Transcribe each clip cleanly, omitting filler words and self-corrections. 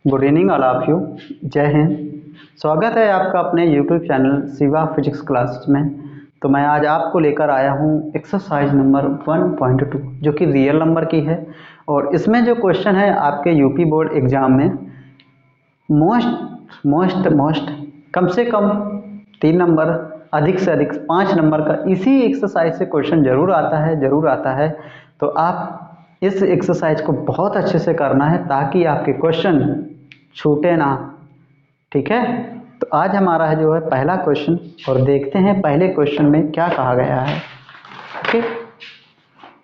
Good evening all of you. जय हिंद। स्वागत है आपका अपने YouTube channel Shiva physics class में। तो मैं आज आपको लेकर आया हूँ एक्सरसाइज नंबर 1.2 जो कि रियल नंबर की है। और इसमें जो क्वेश्चन है आपके यूपी बोर्ड एग्ज़ाम में मोस्ट कम से कम 3 नंबर, अधिक से अधिक 5 नंबर का इसी एक्सरसाइज से क्वेश्चन ज़रूर आता है। तो आप इस एक्सरसाइज को बहुत अच्छे से करना है ताकि आपके क्वेश्चन छूटे ना। ठीक है, तो आज हमारा है जो है पहला क्वेश्चन, और देखते हैं पहले क्वेश्चन में क्या कहा गया है। ओके,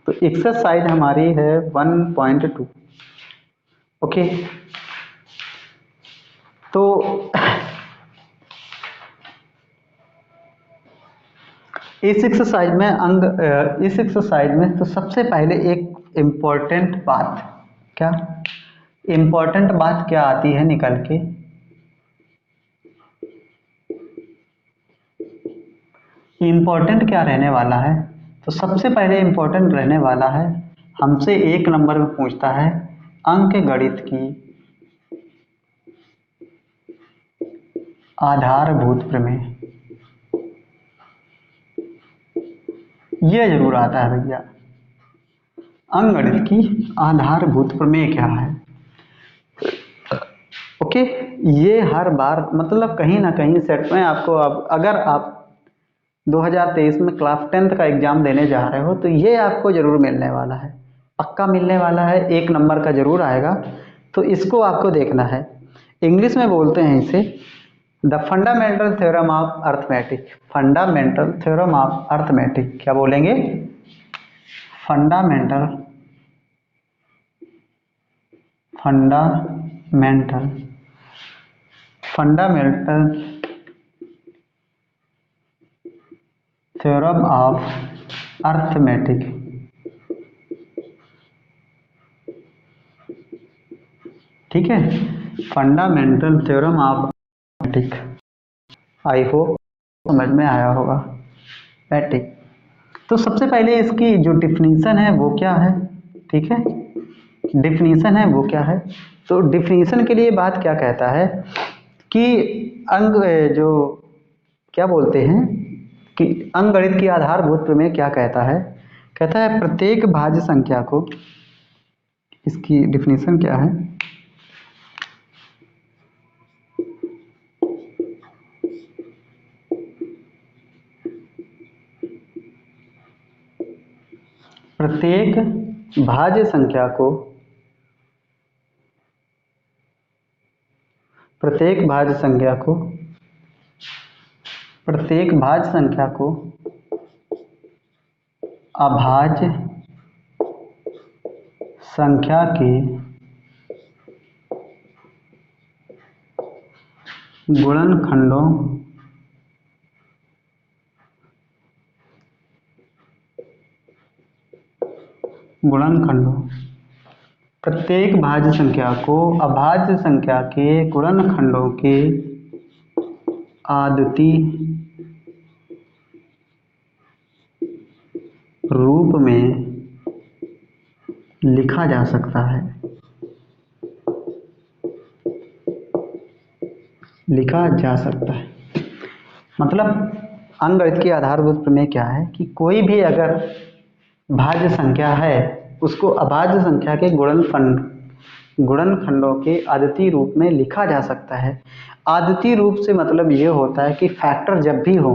तो एक्सरसाइज हमारी है 1.2। ओके, तो इस एक्सरसाइज में तो सबसे पहले एक इम्पोर्टेंट बात क्या आती है निकल के। इम्पोर्टेंट क्या रहने वाला है, तो सबसे पहले इम्पोर्टेंट रहने वाला है, हमसे 1 नंबर में पूछता है अंक गणित की आधारभूत प्रमेय। ये जरूर आता है भैया, अंक गणित की आधारभूत प्रमेय क्या है। ओके, ये हर बार मतलब कहीं ना कहीं सेट में आपको, अब अगर आप 2023 में क्लास 10th का एग्जाम देने जा रहे हो तो ये आपको जरूर मिलने वाला है, पक्का मिलने वाला है, 1 नंबर का जरूर आएगा। तो इसको आपको देखना है। इंग्लिश में बोलते हैं इसे the fundamental theorem of arithmetic. Fundamental theorem of arithmetic क्या बोलेंगे? Fundamental fundamental fundamental theorem of arithmetic. ठीक है, fundamental theorem of arithmetic. I hope समझ में आया होगा। मैट्रिक, तो सबसे पहले इसकी जो डिफिनीशन है वो क्या है। ठीक है, डिफिनीशन है वो क्या है। तो डिफिनीशन के लिए बात क्या कहता है कि अंग जो क्या बोलते हैं कि अंकगणित की आधारभूत प्रमेय क्या कहता है। कहता है प्रत्येक भाज्य संख्या को, इसकी डिफिनीशन क्या है, प्रत्येक भाज्य संख्या को प्रत्येक भाज्य संख्या को अभाज्य संख्या के गुणनखंडों प्रत्येक भाज्य संख्या को अभाज्य संख्या के गुणनखंडों के आदती रूप में लिखा जा सकता है। मतलब अंकगणित की आधारभूत प्रमेय क्या है कि कोई भी अगर भाज्य संख्या है उसको अभाज्य संख्या के गुणनखंडों के आदती रूप में लिखा जा सकता है। आदती रूप से मतलब ये होता है कि फैक्टर जब भी हो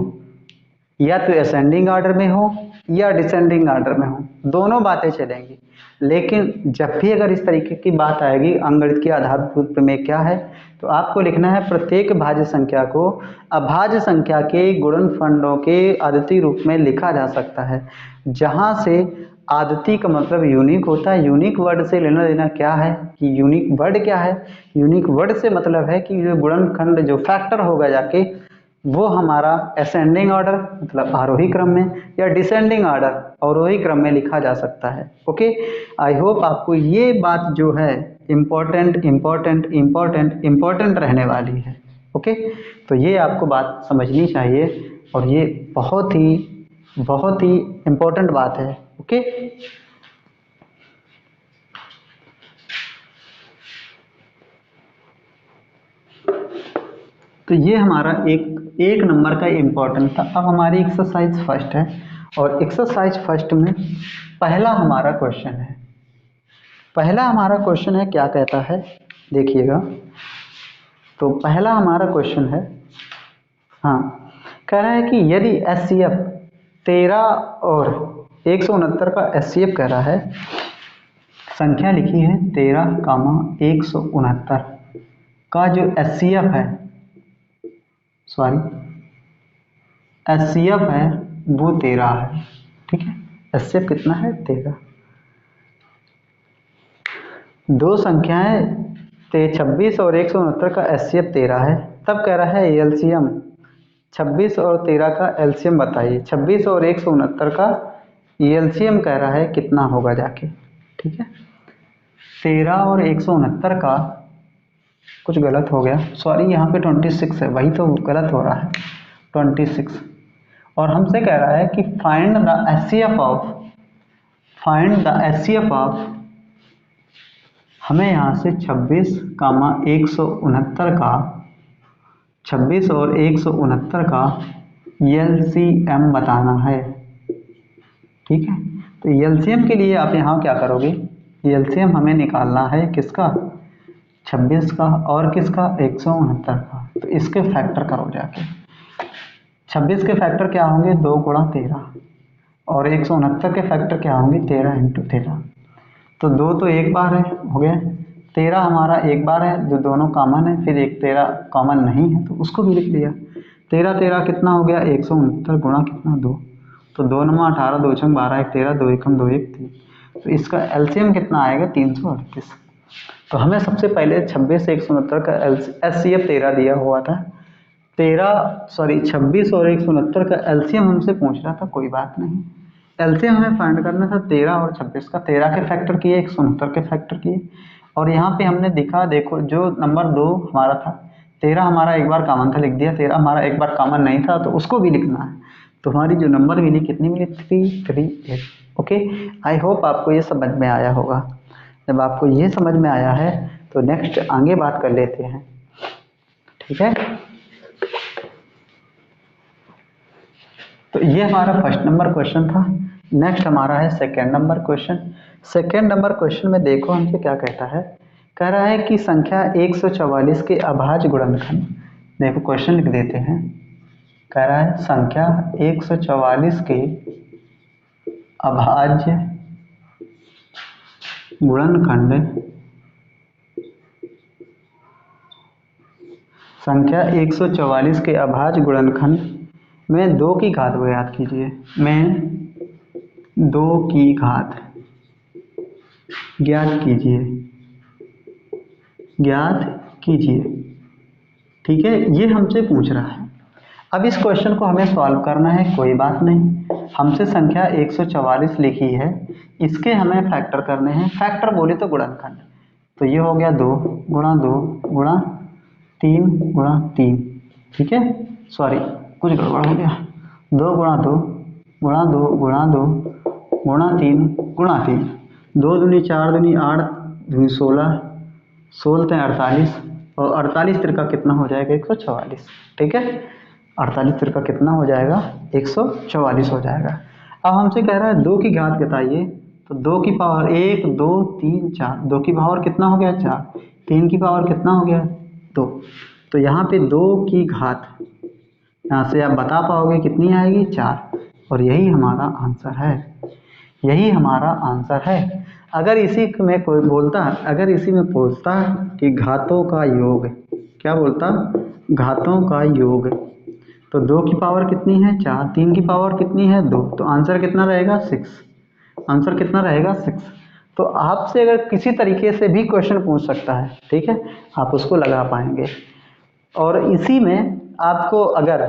या तो असेंडिंग ऑर्डर में हो या डिसेंडिंग ऑर्डर में हो, दोनों बातें चलेंगी। लेकिन जब भी अगर इस तरीके की बात आएगी अंकगणित की आधारभूत प्रमेय क्या है, तो आपको लिखना है प्रत्येक भाज्य संख्या को अभाज्य संख्या के गुणनखंडों के आदती रूप में लिखा जा सकता है। जहाँ से आदती का मतलब यूनिक होता है। यूनिक वर्ड से लेना देना क्या है कि यूनिक वर्ड क्या है। यूनिक वर्ड से मतलब है कि जो गुणनखंड जो फैक्टर होगा जाके वो हमारा असेंडिंग ऑर्डर मतलब आरोही क्रम में या डिसेंडिंग ऑर्डर अवरोही क्रम में लिखा जा सकता है। ओके, आई होप आपको ये बात जो है इम्पोर्टेंट रहने वाली है। ओके, तो ये आपको बात समझनी चाहिए और ये बहुत ही इम्पोर्टेंट बात है। ओके, तो ये हमारा एक नंबर का इम्पोर्टेंट था। अब हमारी एक्सरसाइज फर्स्ट है और एक्सरसाइज फर्स्ट में पहला हमारा क्वेश्चन है। पहला हमारा क्वेश्चन है, क्या कहता है देखिएगा। तो पहला हमारा क्वेश्चन है, हाँ, कह रहा है कि यदि HCF 13 और 169 का HCF कह रहा है, संख्या लिखी है 13, 169 का जो HCF है, सॉरी HCF है वो 13 है। ठीक है, HCF कितना है 13। दो संख्याएं 26 और 169 का HCF 13 है। तब कह रहा है एलसीएम 26 और 13 का एलसीएम बताइए। 26 और 169 का एलसीएम कह रहा है कितना होगा जाके। ठीक है, 13 और 169 का कुछ गलत हो गया, सॉरी यहाँ पे 26 है, वही तो गलत हो रहा है 26। और हमसे कह रहा है कि फाइंड द HCF ऑफ, हमें यहाँ से 26, 169 का 26 और 169 का एलसीएम बताना है। ठीक है, तो एलसीएम के लिए आप यहाँ क्या करोगे, एलसीएम हमें निकालना है किसका, 26 का और किसका 169 का। तो इसके फैक्टर करो जाके। 26 के फैक्टर क्या होंगे, 2 गुणा 13, और 169 के फैक्टर क्या होंगे, 13 इंटू 13। तो 2 तो एक बार है, हो गया। 13 हमारा एक बार है, जो दोनों कॉमन है, फिर एक 13 कॉमन नहीं है तो उसको भी लिख लिया। 13 कितना हो गया, 169 गुणा कितना 2, तो 2 9 18, 2 6 12, 1 13, 2 1 2 1 3। तो इसका एलसीएम कितना आएगा, 338। तो हमें सबसे पहले 26 से 169 का HCF 13 दिया हुआ था। 26 और 169 का एलसीएम हमसे पूछ रहा था, कोई बात नहीं। एलसीएम हमें फाइंड करना था 13 और 26 का। 13 के फैक्टर किए, 169 के फैक्टर किए, और यहाँ पे हमने दिखा, देखो जो नंबर 2 हमारा था, 13 हमारा एक बार कॉमन था, लिख दिया। 13 हमारा एक बार कॉमन नहीं था तो उसको भी लिखना है। तो हमारी जो नंबर मिली कितनी मिली, 338। ओके, आई होप आपको ये समझ में आया होगा। जब आपको ये समझ में आया है तो नेक्स्ट आगे बात कर लेते हैं। ठीक है, तो ये हमारा फर्स्ट नंबर क्वेश्चन था। नेक्स्ट हमारा है second number question. Second number question में देखो हमसे क्या कहता है, कह रहा है कि संख्या 144 के अभाज्य गुणनखंड, देखो क्वेश्चन लिख देते हैं। कह रहा है संख्या 144 के अभाज्य गुणनखंड, संख्या 144 के अभाज्य गुणनखंड में 2 की घात को याद कीजिए, में 2 की घात ज्ञात कीजिए। ठीक है, ये हमसे पूछ रहा है। अब इस क्वेश्चन को हमें सॉल्व करना है, कोई बात नहीं। हमसे संख्या 144 लिखी है, इसके हमें फैक्टर करने हैं। फैक्टर बोले तो गुणनखंड, तो ये हो गया 2 गुणा 2 गुणा 3 गुणा 3। ठीक है, सॉरी कुछ गड़बड़ हो गया। 2 गुणा 2 गुणा 2 गुणा 2 गुणा 3 गुणा 3। 2 दूनी 4 दूनी 8 दूनी 16, 16 48, और 48 तिरका कितना हो जाएगा, 144। ठीक है, 48 तिरका कितना हो जाएगा, 144 हो जाएगा। अब हमसे कह रहा है 2 की घात बताइए, तो 2 की पावर 1 2 3 4, 2 की पावर कितना हो गया 4, 3 की पावर कितना हो गया 2। तो यहाँ पे 2 की घात, यहाँ से आप बता पाओगे कितनी आएगी, 4, और यही हमारा आंसर है, यही हमारा आंसर है। अगर इसी में कोई बोलता, अगर इसी में पूछता कि घातों का योग, क्या बोलता, घातों का योग, तो 2 की पावर कितनी है 4, 3 की पावर कितनी है 2, तो आंसर कितना रहेगा 6, आंसर कितना रहेगा 6। तो आपसे अगर किसी तरीके से भी क्वेश्चन पूछ सकता है, ठीक है, आप उसको लगा पाएंगे। और इसी में आपको अगर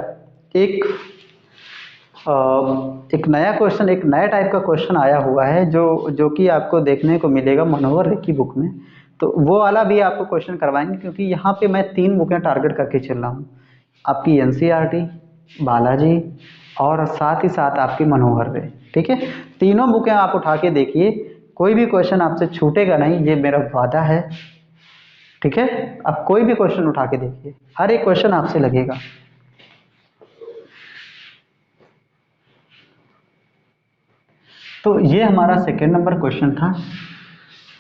एक नया क्वेश्चन, एक नया टाइप का क्वेश्चन आया हुआ है जो कि आपको देखने को मिलेगा मनोहर रे की बुक में, तो वो वाला भी आपको क्वेश्चन करवाएंगे, क्योंकि यहाँ पे मैं 3 बुकें टारगेट करके चल रहा हूँ, आपकी NCERT, बालाजी, और साथ ही साथ आपकी मनोहर रे। ठीक है, तीनों बुकें आप उठा के देखिए, कोई भी क्वेश्चन आपसे छूटेगा नहीं, ये मेरा वादा है। ठीक है, अब कोई भी क्वेश्चन उठा के देखिए, हर एक क्वेश्चन आपसे लगेगा। तो ये हमारा सेकेंड नंबर क्वेश्चन था।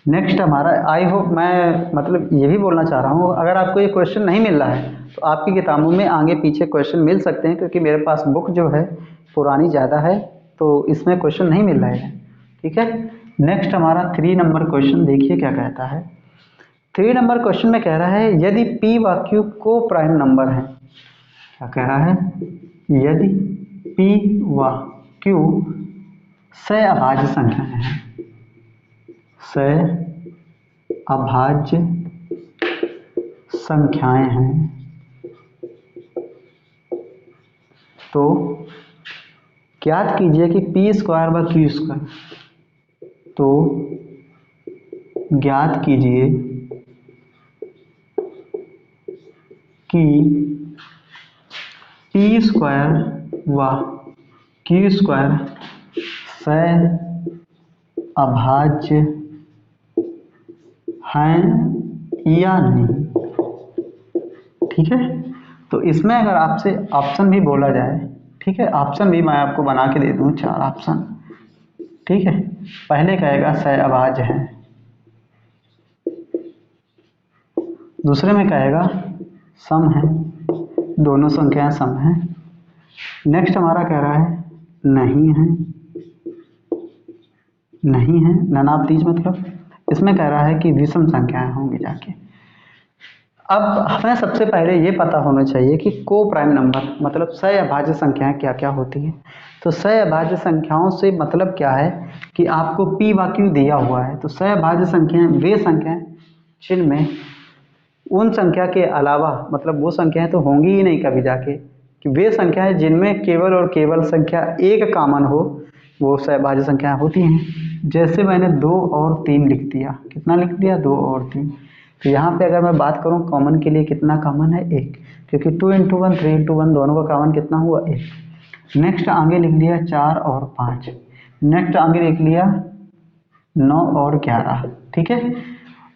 नेक्स्ट हमारा, आई होप, मैं मतलब ये भी बोलना चाह रहा हूँ, अगर आपको ये क्वेश्चन नहीं मिल रहा है तो आपकी किताबों में आगे पीछे क्वेश्चन मिल सकते हैं, क्योंकि मेरे पास बुक जो है पुरानी ज़्यादा है, तो इसमें क्वेश्चन नहीं मिल रहे हैं। ठीक है, नेक्स्ट हमारा 3 नंबर क्वेश्चन देखिए क्या कहता है। 3 नंबर क्वेश्चन में कह रहा है यदि p व q को प्राइम नंबर है। क्या कह रहा है? यदि p व q सहअभाज्य संख्याएं हैं, सहअभाज्य संख्याएं हैं, तो ज्ञात कीजिए कि p स्क्वायर व q स्क्वायर, तो ज्ञात कीजिए कि p स्क्वायर व q स्क्वायर सहअभाज्य हैं या नहीं। ठीक है, तो इसमें अगर आपसे ऑप्शन भी बोला जाए, ठीक है, ऑप्शन भी मैं आपको बना के दे दूं 4 ऑप्शन। ठीक है, पहले कहेगा सहअभाज्य है, दूसरे में कहेगा सम है, दोनों संख्याएं सम हैं। नेक्स्ट हमारा कह रहा है नहीं है, नहीं है, नन ऑफ दीज, मतलब इसमें कह रहा है कि विषम संख्याएं होंगी जाके। अब हमें सबसे पहले ये पता होना चाहिए कि को प्राइम नंबर मतलब सहअभाज्य संख्याएं क्या क्या होती हैं। तो सहअभाज्य संख्याओं से मतलब क्या है कि आपको p व q दिया हुआ है, तो सहअभाज्य संख्याएं वे संख्याएं जिनमें उन संख्या के अलावा, मतलब वो संख्याएं तो होंगी ही नहीं कभी जाके, कि वे संख्याएं जिनमें केवल और केवल संख्या एक कॉमन हो, वो सहअभाज्य संख्याएं होती हैं। जैसे मैंने 2 और 3 लिख दिया, कितना लिख दिया? 2 और 3। तो यहाँ पे अगर मैं बात करूँ कॉमन के लिए, कितना कॉमन है? 1, क्योंकि 2 × 1 3 × 1 दोनों का कॉमन कितना हुआ? 1। नेक्स्ट आगे लिख लिया 4 और 5। नेक्स्ट आगे लिख लिया 9 और 11। ठीक है,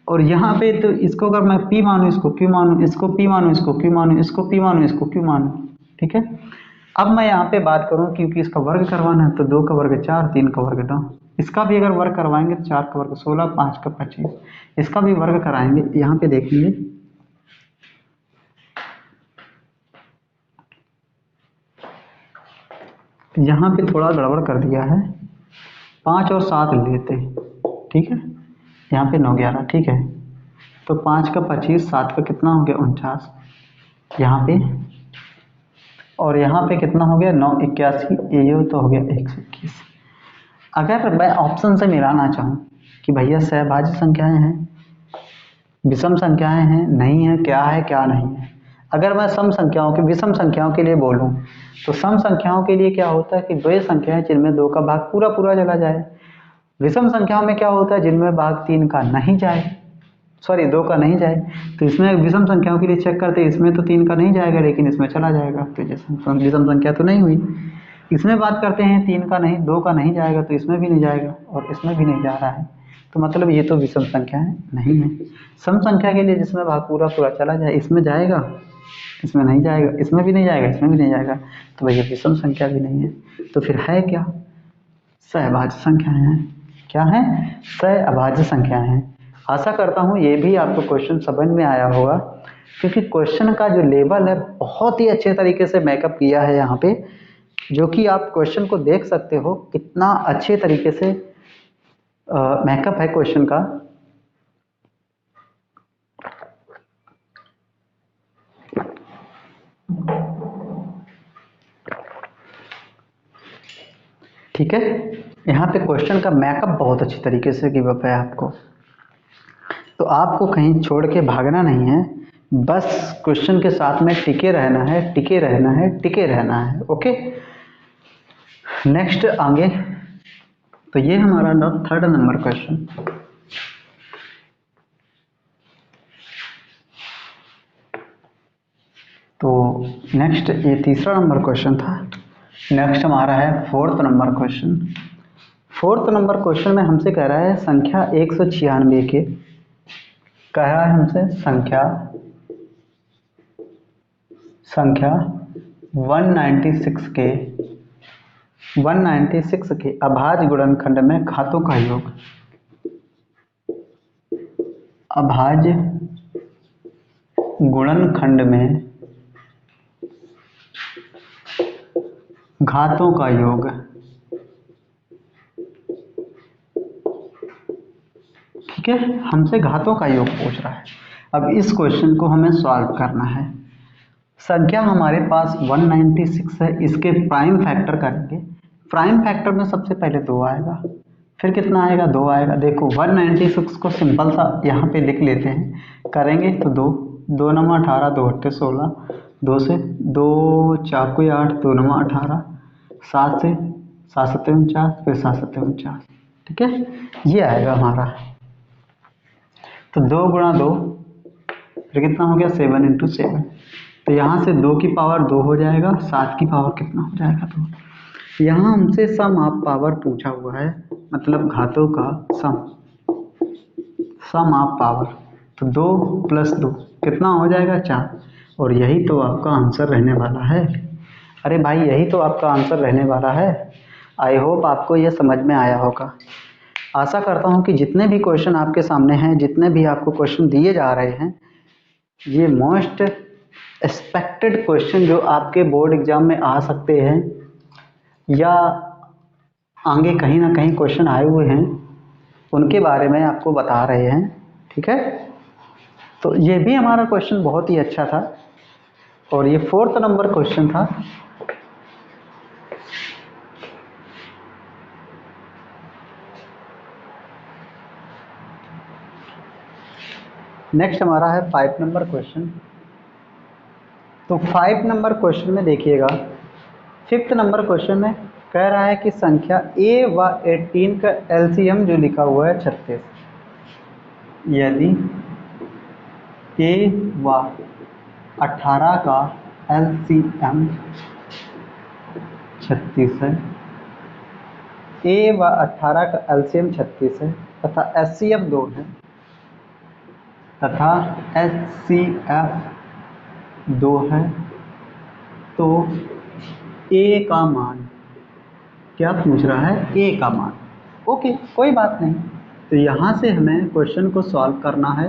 और यहाँ पे तो इसको अगर मैं p मानूँ, इसको q मानूँ, इसको p मानूँ, इसको q मानूँ, इसको p मानूँ, इसको q मानूँ। ठीक है, अब मैं यहाँ पे बात करूँ क्योंकि इसका वर्ग करवाना है, तो 2 का वर्ग 4, 3 का वर्ग 9। इसका भी अगर वर्ग करवाएंगे तो 4 का वर्ग 16, 5 का 25। इसका भी वर्ग कराएंगे, यहाँ पे देखेंगे यहाँ पे थोड़ा गड़बड़ कर दिया है, 5 और 7 लेते हैं। ठीक है, यहाँ पे 9 11। ठीक है, तो 5 का 25, 7 का कितना हो गया? 49 यहाँ पे, और यहाँ पे कितना हो गया? 9 81, ये तो हो गया 121। अगर मैं ऑप्शन से मिलाना चाहूँ कि भैया सहअभाज्य संख्याएं हैं, विषम संख्याएं हैं, नहीं है, क्या है क्या नहीं है, अगर मैं सम संख्याओं के, विषम संख्याओं के लिए बोलूँ, तो सम संख्याओं के लिए क्या होता है कि वे संख्याएं जिनमें 2 का भाग पूरा पूरा चला जाए। विषम संख्याओं में क्या होता है? जिनमें भाग 3 का नहीं जाए, सॉरी 2 का नहीं जाए। तो इसमें विषम संख्याओं के लिए चेक करते हैं, इसमें तो 3 का नहीं जाएगा लेकिन इसमें चला जाएगा, तो विषम संख्या तो नहीं हुई। इसमें बात करते हैं 3 का नहीं, 2 का नहीं जाएगा, तो इसमें भी नहीं जाएगा और इसमें भी नहीं जा रहा है, तो मतलब ये तो विषम संख्याएं नहीं है। सम संख्या के लिए जिसमें भाग पूरा पूरा चला जाए, इसमें जाएगा, इसमें नहीं जाएगा, इसमें भी नहीं जाएगा, इसमें भी नहीं जाएगा, तो भैया विषम संख्या भी नहीं है। तो फिर है क्या? सहअभाज्य संख्याएं हैं। क्या है? सहअभाज्य संख्याएं हैं। आशा करता हूँ ये भी आपको क्वेश्चन समझ में आया होगा, क्योंकि क्वेश्चन का जो लेवल है बहुत ही अच्छे तरीके से मेकअप किया है यहाँ पे, जो कि आप क्वेश्चन को देख सकते हो कितना अच्छे तरीके से मेकअप है क्वेश्चन का। ठीक है, यहाँ पे क्वेश्चन का मेकअप बहुत अच्छी तरीके से गिव अप है आपको, तो आपको कहीं छोड़ के भागना नहीं है, बस क्वेश्चन के साथ में टिके रहना है, टिके रहना है, टिके रहना है। ओके, नेक्स्ट आगे, तो ये हमारा 3rd नंबर क्वेश्चन। तो नेक्स्ट ये 3रा नंबर क्वेश्चन था। नेक्स्ट हमारा है 4th number question. 4th number question में हमसे कह रहा है संख्या 196 के कह रहा है हमसे संख्या 196 के अभाज्य गुणनखंड में घातों का योग, अभाज्य गुणनखंड में घातों का योग। ठीक है, हमसे घातों का योग पूछ रहा है। अब इस क्वेश्चन को हमें सॉल्व करना है। संख्या हमारे पास 196 है, इसके प्राइम फैक्टर करेंगे। प्राइम फैक्टर में सबसे पहले 2 आएगा, फिर कितना आएगा, 2 आएगा। देखो 196 को सिंपल सा यहाँ पे लिख लेते हैं, करेंगे तो 2 9 18, 2 8 16, 2 से 2 4 को 8, 2 9 18, 7 से 7 7 49, फिर 7 7 49। ठीक है, ये आएगा हमारा। तो 2 गुणा 2 फिर कितना हो गया, 7 इंटू 7। तो यहाँ से 2 की पावर 2 हो जाएगा, 7 की पावर कितना हो जाएगा, 2। यहाँ हमसे सम ऑफ पावर पूछा हुआ है, मतलब घातों का सम ऑफ पावर। तो 2 प्लस 2 कितना हो जाएगा, 4। और यही तो आपका आंसर रहने वाला है। अरे भाई, यही तो आपका आंसर रहने वाला है। आई होप आपको ये समझ में आया होगा। आशा करता हूँ कि जितने भी क्वेश्चन आपके सामने हैं, जितने भी आपको क्वेश्चन दिए जा रहे हैं, ये मोस्ट एक्सपेक्टेड क्वेश्चन जो आपके बोर्ड एग्जाम में आ सकते हैं या आगे कहीं ना कहीं क्वेश्चन आए हुए हैं, उनके बारे में आपको बता रहे हैं। ठीक है, तो ये भी हमारा क्वेश्चन बहुत ही अच्छा था और ये 4th नंबर क्वेश्चन था। नेक्स्ट हमारा है 5 नंबर क्वेश्चन। तो 5 नंबर क्वेश्चन में देखिएगा, 5th नंबर क्वेश्चन में कह रहा है कि संख्या a व 18 का एलसीएम जो लिखा हुआ है 36, यदि a व 18 का एलसीएम 36 है, a व 18 का एलसीएम 36 है तथा एचसीएफ 2 है, तथा एचसीएफ 2 है, तो a का मान क्या पूछ रहा है, a का मान। ओके, कोई बात नहीं। तो यहाँ से हमें क्वेश्चन को सॉल्व करना है।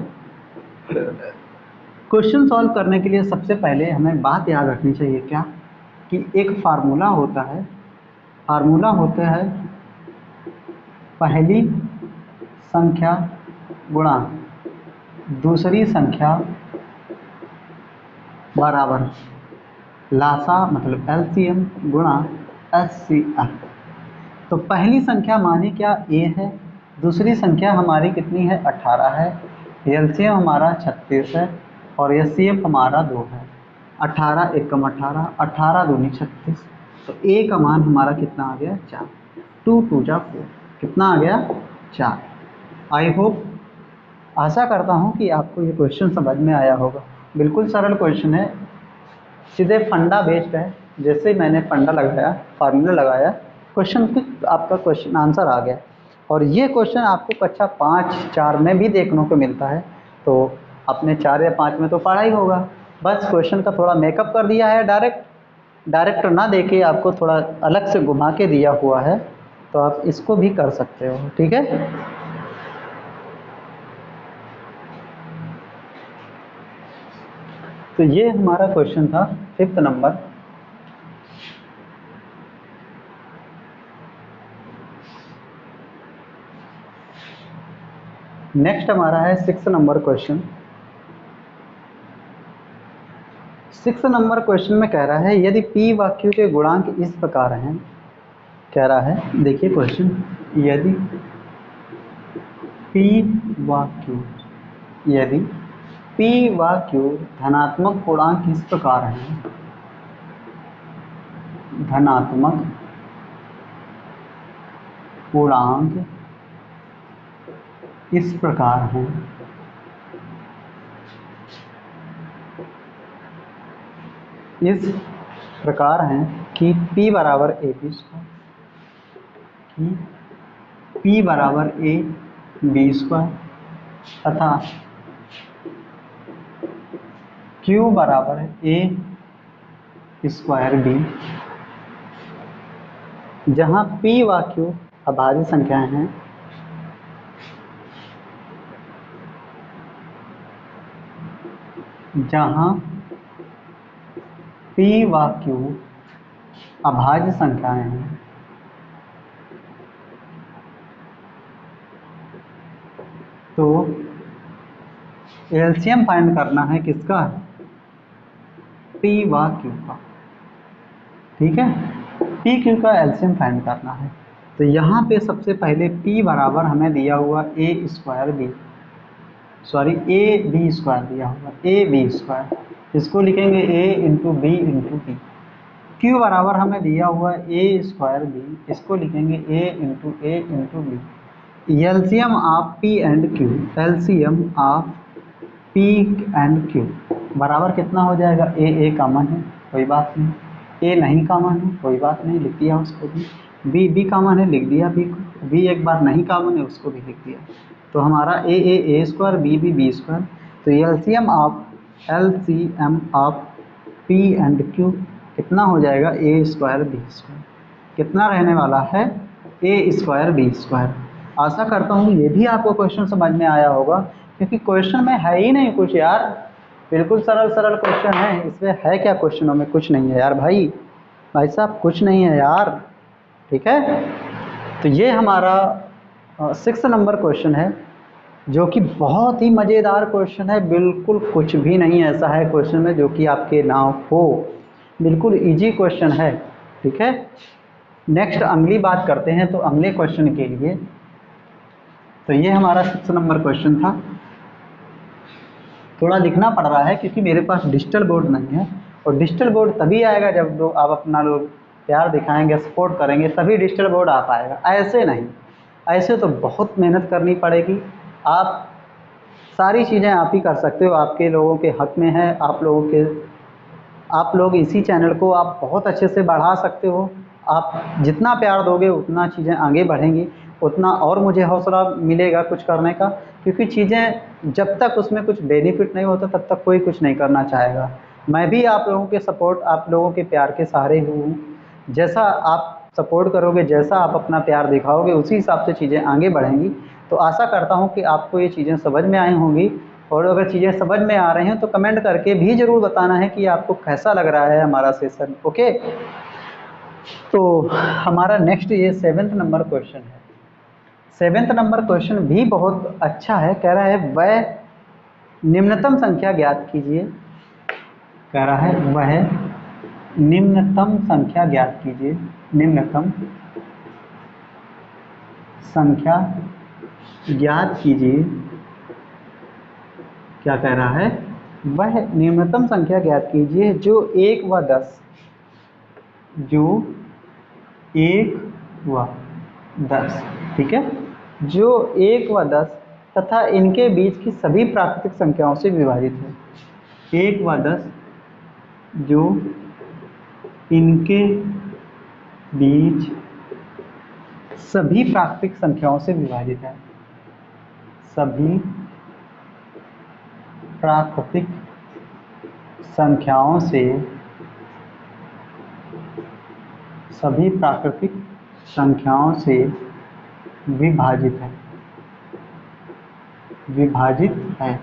क्वेश्चन सॉल्व करने के लिए सबसे पहले हमें बात याद रखनी चाहिए क्या, कि एक फार्मूला होता है। फार्मूला होता है पहली संख्या गुणा दूसरी संख्या बराबर लासा मतलब एलसीएम गुणा एचसीएफ। तो पहली संख्या मानी क्या, a है, दूसरी संख्या हमारी कितनी है, 18 है, एलसीएम हमारा 36 है और एचसीएफ हमारा 2 है। 18 एकम 18, 18 दूनी 36। तो a का मान हमारा कितना आ गया, 4। 2 2 जा 4, कितना आ गया, 4। आई होप, आशा करता हूँ कि आपको ये क्वेश्चन समझ में आया होगा। बिल्कुल सरल क्वेश्चन है, सीधे फंडा बेस्ड है। जैसे मैंने फंडा लगाया, फार्मूला लगाया, क्वेश्चन की आपका क्वेश्चन आंसर आ गया। और ये क्वेश्चन आपको कक्षा 5 4 में भी देखने को मिलता है। तो आपने 4 या 5 में तो पढ़ा ही होगा, बस क्वेश्चन का थोड़ा मेकअप कर दिया है, डायरेक्ट ना देके आपको थोड़ा अलग से घुमा के दिया हुआ है। तो आप इसको भी कर सकते हो। ठीक है, तो ये हमारा क्वेश्चन था 5th नंबर। नेक्स्ट हमारा है 6th number question. 6th number question में कह रहा है यदि p व q के गुणांक इस प्रकार हैं। कह रहा है, देखिए क्वेश्चन, यदि p व q, यदि p व q धनात्मक पूर्णांक इस प्रकार हैं, धनात्मक पूर्णांक इस प्रकार हैं, इस प्रकार हैं कि p बराबर a b स्क्वायर, कि p बराबर a b स्क्वायर तथा Q बराबर है A स्क्वायर B, जहाँ P व Q अभाज्य संख्याएं हैं, जहाँ P व Q अभाज्य संख्याएं हैं, तो एलसीएम फाइंड करना है किसका? P व Q का। ठीक है, P Q का एलसीएम फाइंड करना है। तो यहाँ पे सबसे पहले P बराबर हमें दिया हुआ A square B, sorry A B square दिया हुआ, ए बी स्क्वायर, इसको लिखेंगे A into B into B. Q बराबर हमें दिया हुआ A स्क्वायर B, इसको लिखेंगे A into B. LCM of P and Q, LCM of P and Q बराबर कितना हो जाएगा? ए कॉमन है, कोई बात नहीं, ए नहीं कॉमन है, कोई बात नहीं, लिख दिया उसको भी। बी कॉमन है, लिख दिया बी को। बी एक बार नहीं कॉमन है, उसको भी लिख दिया। तो हमारा ए स्क्वायर, बी स्क्वायर। तो LCM of P and Q कितना हो जाएगा? ए स्क्वायर बी स्क्वायर। कितना रहने वाला है? ए स्क्वायर बी स्क्वायर। आशा करता हूँ ये भी आपको क्वेश्चन समझ में आया होगा, क्योंकि क्वेश्चन में है ही नहीं कुछ यार, बिल्कुल सरल सरल क्वेश्चन है। इसमें है क्या? क्वेश्चनों में कुछ नहीं है यार भाई साहब, कुछ नहीं है यार। ठीक है, तो ये हमारा 6 नंबर क्वेश्चन है, जो कि बहुत ही मज़ेदार क्वेश्चन है। बिल्कुल कुछ भी नहीं ऐसा है क्वेश्चन में जो कि आपके ना हो, बिल्कुल इजी क्वेश्चन है। ठीक है, नेक्स्ट अगली बात करते हैं तो अगले क्वेश्चन के लिए। तो ये हमारा 6 नंबर क्वेश्चन था। थोड़ा लिखना पड़ रहा है क्योंकि मेरे पास डिजिटल बोर्ड नहीं है, और डिजिटल बोर्ड तभी आएगा जब लोग आप अपना लोग प्यार दिखाएंगे, सपोर्ट करेंगे, तभी डिजिटल बोर्ड आ पाएगा। ऐसे नहीं, ऐसे तो बहुत मेहनत करनी पड़ेगी। आप सारी चीज़ें आप ही कर सकते हो, आपके लोगों के हक में है। आप लोग इसी चैनल को आप बहुत अच्छे से बढ़ा सकते हो। आप जितना प्यार दोगे उतना चीज़ें आगे बढ़ेंगी, उतना और मुझे हौसला मिलेगा कुछ करने का, क्योंकि चीज़ें जब तक उसमें कुछ बेनिफिट नहीं होता तब तक कोई कुछ नहीं करना चाहेगा। मैं भी आप लोगों के सपोर्ट, आप लोगों के प्यार के सहारे हूँ। जैसा आप सपोर्ट करोगे, जैसा आप अपना प्यार दिखाओगे, उसी हिसाब से चीज़ें आगे बढ़ेंगी। तो आशा करता हूँ कि आपको ये चीज़ें समझ में आई होंगी, और अगर चीज़ें समझ में आ रही हैं तो कमेंट करके भी ज़रूर बताना है कि आपको कैसा लग रहा है हमारा सेशन। ओके, तो हमारा नेक्स्ट ये 7th नंबर क्वेश्चन है। 7th नंबर क्वेश्चन भी बहुत अच्छा है। कह रहा है वह निम्नतम संख्या ज्ञात कीजिए। कह रहा है वह निम्नतम संख्या ज्ञात कीजिए। निम्नतम संख्या ज्ञात कीजिए। क्या कह रहा है? वह निम्नतम संख्या ज्ञात कीजिए जो 1 व 10, जो 1 व 10, ठीक है, जो 1 व 10 तथा इनके बीच की सभी प्राकृतिक संख्याओं से विभाजित है। 1 व 10 जो इनके बीच सभी प्राकृतिक संख्याओं से विभाजित है। सभी प्राकृतिक संख्याओं से, सभी प्राकृतिक संख्याओं से विभाजित है, विभाजित है।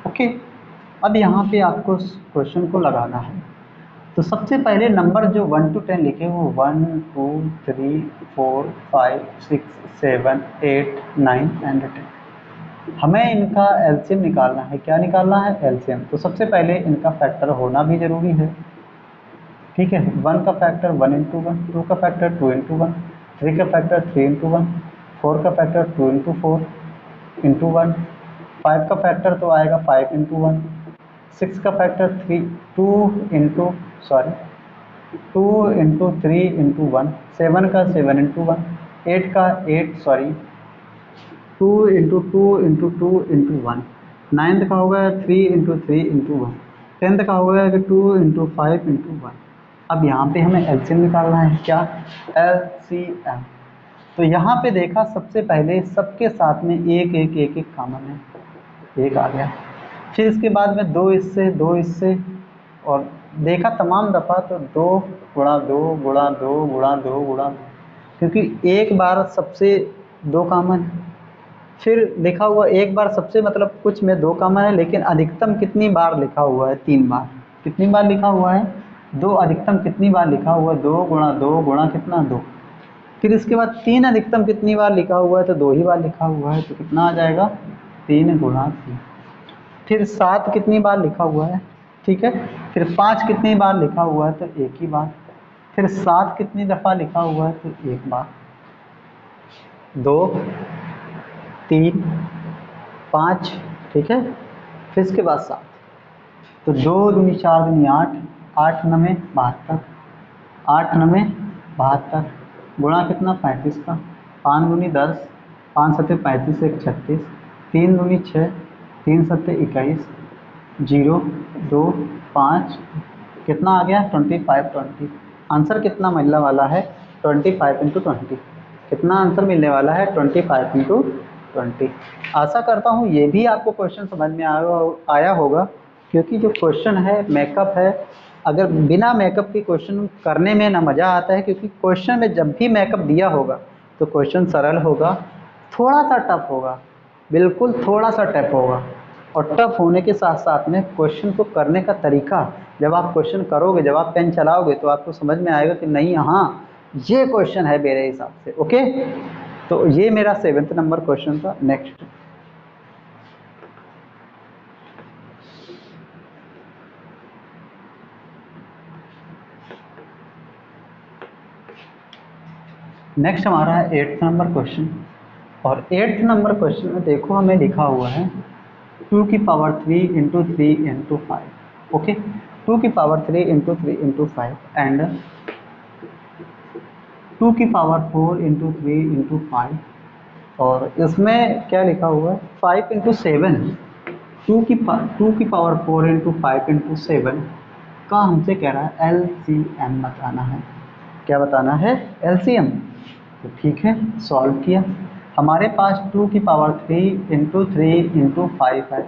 ओके, अब यहाँ पे आपको क्वेश्चन को लगाना है। तो सबसे पहले नंबर जो 1 to 10 लिखे वो 1 2 3 4 5 6 7 8 9 एंड 10। हमें इनका एलसीएम निकालना है। क्या निकालना है? एलसीएम। तो सबसे पहले इनका फैक्टर होना भी जरूरी है। ठीक है, 1 का फैक्टर 1 इंटू 1, 2 का फैक्टर 2 इंटू 1, 3 का फैक्टर 3 इंटू 1, 4 का फैक्टर 2 इंटू 4 इंटू 1, 5 का फैक्टर तो आएगा 5 इंटू 1, 6 का फैक्टर 2 इंटू 3 इंटू 1, 7 का 7 इंटू 1, 8 का 2 इंटू 2 इंटू 2 इंटू 1, 9th का होगा 3 इंटू 3 इंटू 1, 10th का होगा 2 इंटू 5 इंटू 1। अब यहाँ पे हमें एलसीएम निकालना है। क्या? एलसीएम। तो यहाँ पे देखा सबसे पहले सबके साथ में एक एक एक एक कॉमन है, एक आ गया। फिर इसके बाद में 2 इससे, 2 इससे, और देखा तमाम दफ़ा तो 2 गुणा 2 गुणा 2 गुणा 2 गुणा 2, क्योंकि एक बार सबसे 2 कॉमन है। फिर लिखा हुआ एक बार सबसे मतलब कुछ में 2 कॉमन है, लेकिन अधिकतम कितनी बार लिखा हुआ है? 3 बार। कितनी बार लिखा हुआ है? 2। अधिकतम कितनी बार लिखा हुआ है? 2 गुणा 2 गुणा कितना? 2। फिर इसके बाद 3 अधिकतम कितनी बार लिखा हुआ है? तो 2 ही बार लिखा हुआ है, तो कितना आ जाएगा? 3 गुणा 3। फिर 7 कितनी बार लिखा हुआ है? ठीक है। फिर 5 कितनी बार लिखा हुआ है? तो 1 ही बार। फिर 7 कितनी दफ़ा लिखा हुआ है? तो 1 बार। 2 3 5, ठीक है। फिर इसके बाद 7, तो 2 दूनी 4 दूनी 8, 8 9 72, 8 9 72, गुणा कितना? 35 का। 5 दूनी 10, 5 सत्ते 35, 1 36, 3 दूनी 6, 3 सत्ते 21, 0 2 5, कितना आ गया? 25 20। आंसर कितना मिलने वाला है? 25 इंटू 20। कितना आंसर मिलने वाला है? 25 इंटू 20। आशा करता हूँ ये भी आपको क्वेश्चन समझ में आया होगा, क्योंकि जो क्वेश्चन है मेकअप है, अगर बिना मेकअप के क्वेश्चन करने में ना मज़ा आता है, क्योंकि क्वेश्चन में जब भी मेकअप दिया होगा तो क्वेश्चन सरल होगा, थोड़ा सा टफ होगा, बिल्कुल थोड़ा सा टफ होगा। और टफ होने के साथ साथ में क्वेश्चन को करने का तरीका, जब आप क्वेश्चन करोगे, जब आप पेन चलाओगे तो आपको समझ में आएगा कि नहीं, हाँ ये क्वेश्चन है मेरे हिसाब से। ओके, तो ये मेरा 7th नंबर क्वेश्चन था। नेक्स्ट, नेक्स्ट हमारा है 8th नंबर क्वेश्चन। और 8th नंबर क्वेश्चन में देखो हमें लिखा हुआ है 2 की पावर 3 इंटू 3 इंटू 5। ओके, 2 की पावर 3 इंटू 3 इंटू 5 एंड 2 की पावर 4 इंटू 3 इंटू 5। और इसमें क्या लिखा हुआ है? 5 इंटू 7। 2 की पावर 4 इंटू 5 इंटू 7 का हमसे कह रहा है LCM बताना है। क्या बताना है? LCM। तो ठीक है, सॉल्व किया। हमारे पास 2 की पावर 3 इंटू 3 इंटू 5 है।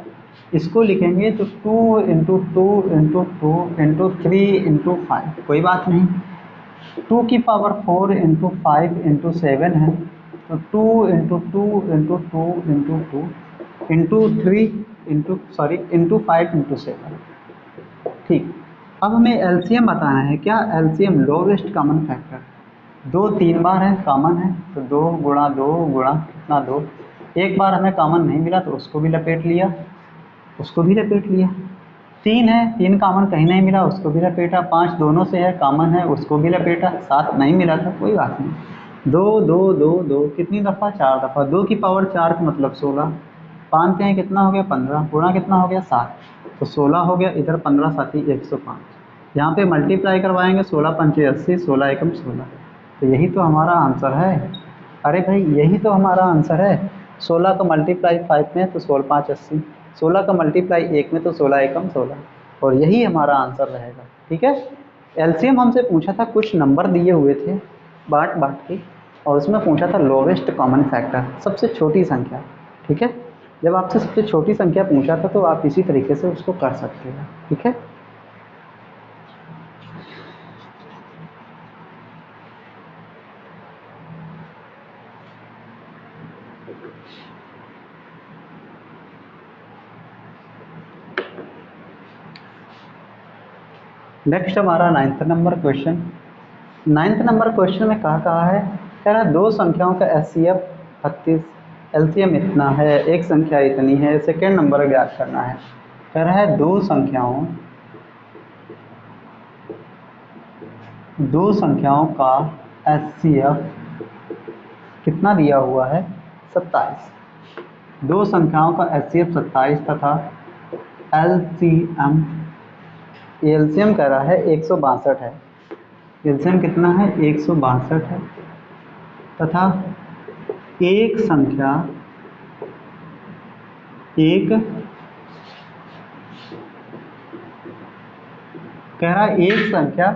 इसको लिखेंगे तो 2 इंटू 2 इंटू 2 इंटू 3 इंटू 5, कोई बात नहीं। 2 की पावर 4 इंटू 5 इंटू 7 है, तो 2 into 2 into 2 into 2 into 3 into 5 into 7। ठीक, अब हमें एलसीएम बताना है। क्या? LCM, lowest common factor. 2 3 बार है, कॉमन है, तो 2 गुणा 2 गुणा कितना? 2। एक बार हमें कॉमन नहीं मिला तो उसको भी लपेट लिया, उसको भी लपेट लिया। 3 है, 3 कॉमन कहीं नहीं मिला, उसको भी लपेटा। 5 दोनों से है, कॉमन है, उसको भी लपेटा। 7 नहीं मिला था, कोई बात नहीं। 2 2 2 2 कितनी दफ़ा? 4 दफ़ा। 2 की पावर 4 का मतलब 16। 5 हैं, कितना हो गया? 15। गुणा कितना हो गया? 7, तो 16 हो गया। इधर 15 साथी 105। यहाँ पे मल्टीप्लाई करवाएंगे, 16 पंचे 80, 16 एकम 16। तो यही तो हमारा आंसर है। अरे भाई, यही तो हमारा आंसर है। 16 का मल्टीप्लाई 5 में तो 16 5 80, 16 का मल्टीप्लाई 1 में तो 16 एकम 16, और यही हमारा आंसर रहेगा। ठीक है। एलसीएम हमसे पूछा था, कुछ नंबर दिए हुए थे बांट बांट के, और उसमें पूछा था लोवेस्ट कॉमन फैक्टर, सबसे छोटी संख्या। ठीक है, जब आपसे सबसे छोटी संख्या पूछा था तो आप इसी तरीके से उसको कर सकते हैं। ठीक है। नेक्स्ट हमारा 9th number question. 9th number question में कहा है, कह रहा है दो संख्याओं का एचसीएफ 32, एलसीएम इतना है, एक संख्या इतनी है, सेकेंड नंबर ज्ञात करना है। कह रहा है दो संख्याओं का एचसीएफ कितना दिया हुआ है? 27। दो संख्याओं का एचसीएफ 27 तथा एलसीएम, एलसीएम कह रहा है 162 है। एलसीएम कितना है? 162 है। तथा एक संख्या, कह रहा है एक संख्या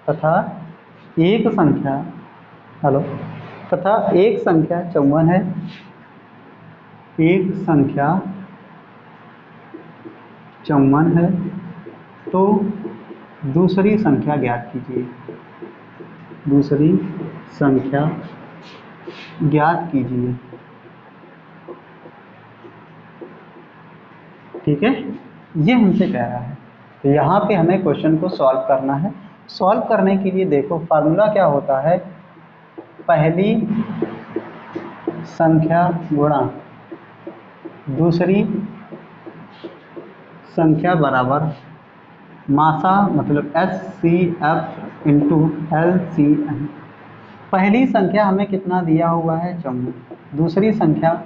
तथा एक संख्या, हेलो, तथा एक संख्या 54 है, एक संख्या 54 है, तो दूसरी संख्या ज्ञात कीजिए, दूसरी संख्या ज्ञात कीजिए। ठीक है, ये हमसे कह रहा है। तो यहाँ पे हमें क्वेश्चन को सॉल्व करना है। सॉल्व करने के लिए देखो फार्मूला क्या होता है, पहली संख्या गुणा दूसरी संख्या बराबर मासा मतलब HCF इंटू LCM। पहली संख्या हमें कितना दिया हुआ है 54, दूसरी संख्या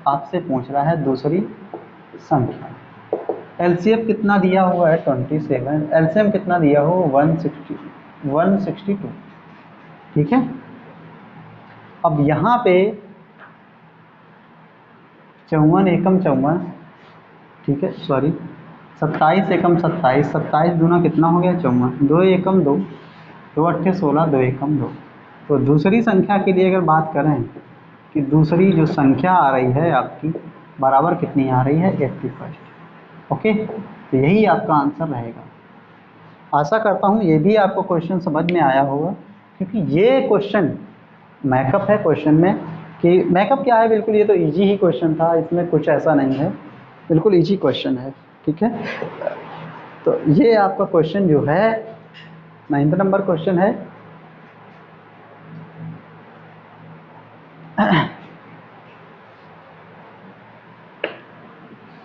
आपसे पूछ रहा है दूसरी संख्या। LCM कितना दिया हुआ है 27, LCM कितना दिया हो 162। ठीक है, अब यहाँ पे 54 एकम 54, ठीक है सॉरी 27 एकम 27, 27 दूना कितना हो गया 54, 2 एकम 2, 2 अट्ठे 16, 2 एकम 2। तो दूसरी संख्या के लिए अगर बात करें कि दूसरी जो संख्या आ रही है आपकी बराबर कितनी आ रही है 81। ओके, तो यही आपका आंसर रहेगा। आशा करता हूँ ये भी आपको क्वेश्चन समझ में आया होगा, क्योंकि ये क्वेश्चन मैकअप है। क्वेश्चन में कि मैकअप क्या है, बिल्कुल ये तो इजी ही क्वेश्चन था, इसमें कुछ ऐसा नहीं है, बिल्कुल इजी क्वेश्चन है। ठीक है, तो ये आपका क्वेश्चन जो है 9th नंबर क्वेश्चन है।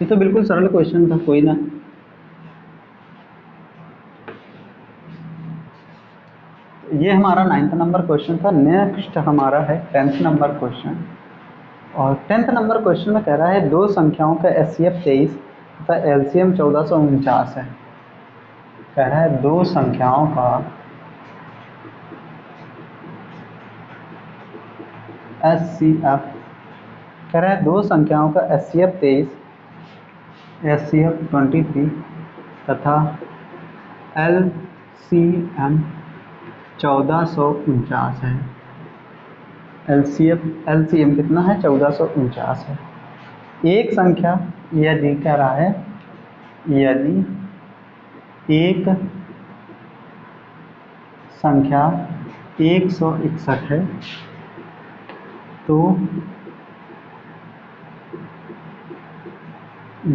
ये तो बिल्कुल सरल क्वेश्चन था, कोई ना। ये हमारा 9th नंबर क्वेश्चन था। नेक्स्ट हमारा है 10th नंबर क्वेश्चन, और 10th नंबर क्वेश्चन में कह रहा है दो संख्याओं का HCF 23 तथा LCM 1449 है। कह रहा है दो संख्याओं का HCF, कह रहा है दो संख्याओं का HCF 23, HCF 23 तथा LCM 1449 है। LCM कितना है 1449 है। एक संख्या यदि कह रहा है यदि एक संख्या 161 है तो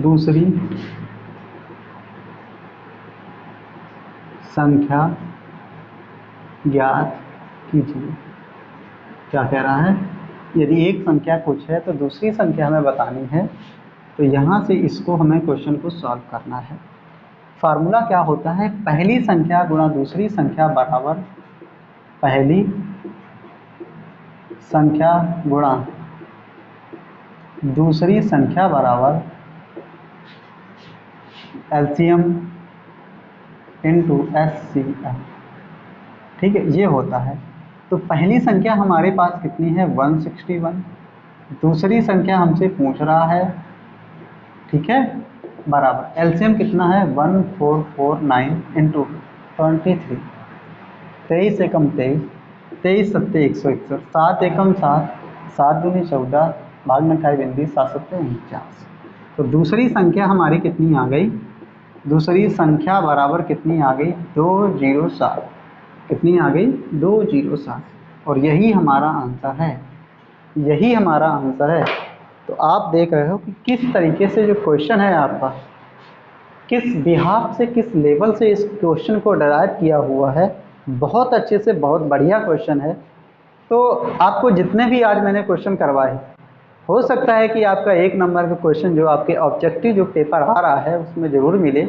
दूसरी संख्या ज्ञात कीजिए। क्या कह रहा है, यदि एक संख्या कुछ है तो दूसरी संख्या हमें बतानी है। तो यहाँ से इसको हमें क्वेश्चन को सॉल्व करना है। फार्मूला क्या होता है, पहली संख्या गुणा दूसरी संख्या बराबर पहली संख्या गुणा दूसरी संख्या बराबर LCM इंटू HCF। ठीक है, ये होता है। तो पहली संख्या हमारे पास कितनी है 161, दूसरी संख्या हमसे पूछ रहा है, ठीक है, बराबर LCM कितना है 1449 इंटू 23, 23 एकम 23, 23 सत्ते 161, 7 एकम 7, 7 दूनी 14, भाग में 28 बिंदी 7 सत्ते 49। तो दूसरी संख्या हमारी कितनी आ गई, दूसरी संख्या बराबर कितनी आ गई 207, कितनी आ गई 207, और यही हमारा आंसर है, यही हमारा आंसर है। तो आप देख रहे हो कि किस तरीके से जो क्वेश्चन है आपका, किस बिहाफ से, किस लेवल से इस क्वेश्चन को डराइव किया हुआ है। बहुत अच्छे से, बहुत बढ़िया क्वेश्चन है। तो आपको जितने भी आज मैंने क्वेश्चन करवाए, हो सकता है कि आपका 1 नंबर का क्वेश्चन जो आपके ऑब्जेक्टिव जो पेपर आ रहा है उसमें ज़रूर मिले।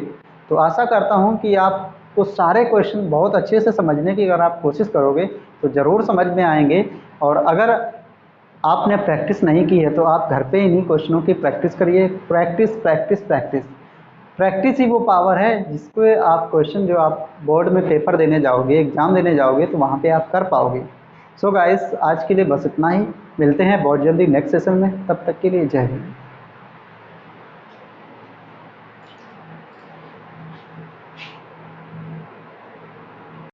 तो आशा करता हूं कि आपको सारे क्वेश्चन बहुत अच्छे से समझने की अगर आप कोशिश करोगे तो ज़रूर समझ में आएंगे। और अगर आपने प्रैक्टिस नहीं की है तो आप घर पे इन्हीं क्वेश्चनों की प्रैक्टिस करिए। प्रैक्टिस प्रैक्टिस प्रैक्टिस, प्रैक्टिस ही वो पावर है जिसको आप क्वेश्चन जो आप बोर्ड में पेपर देने जाओगे, एग्ज़ाम देने जाओगे तो वहाँ पे आप कर पाओगे। सो गाइस, आज के लिए बस इतना ही। मिलते हैं बहुत जल्दी नेक्स्ट सेशन में, तब तक के लिए जय हिंद।